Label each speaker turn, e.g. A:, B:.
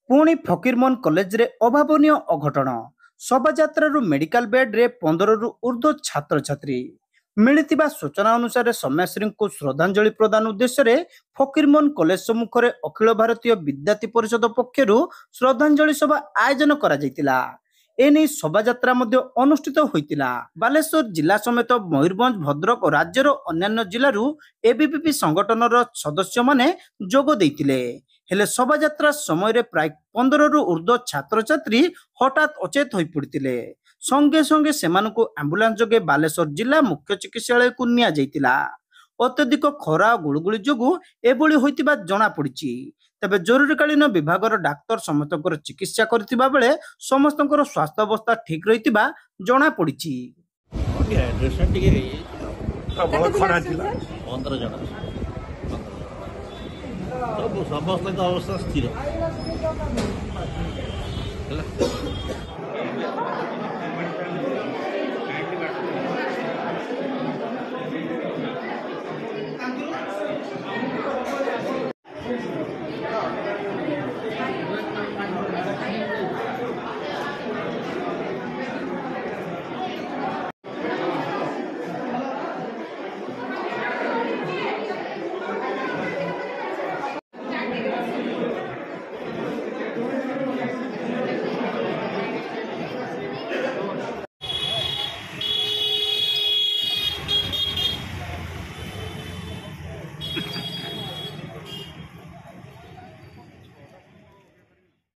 A: पुणी फकीरमोहन कॉलेज रे अभावनीय अघटन शोभायात्रु medical bed रे 15 रु ऊर्ध्व छात्र छात्री मिलिथिबा सूचना अनुसार सौम्याश्री को श्रद्धांजलि प्रदान उद्देश्य फकीरमोहन कॉलेज सम्मुख में अखिल भारतीय विद्यार्थी परिषद पक्षर श्रद्धांजलि सभा आयोजन करा जायतिला। एने शोभायात्रा अनुष्ठित होइतिला। बालेश्वर जिला समेत मयूरभंज भद्रक और राज्यर अन्य जिलूर एबीवीपी संगठन सदस्य माने जोग देइतिले। हेले शोभायात्रा समय प्राय 15 रु ऊर्ध्व छात्र छात्री हठात अचेत हो पड़ते। संगे संगे सेमानकु आंबुलांस जोगे बालेश्वर जिला मुख्य चिकित्सालय को निया जाइतिला। अत्यधिक खरा गुड़गुड़ी जोगु एभली होइतिबा जणा पड़िछि। तबे जरूरीकालीन विभाग डाक्तर समस्तकर चिकित्सा करथिबा बेले समस्तकर स्वास्थ्य अवस्था ठीक रहितिबा जणा पड़िछि।
B: समस्त अवस्था स्थिर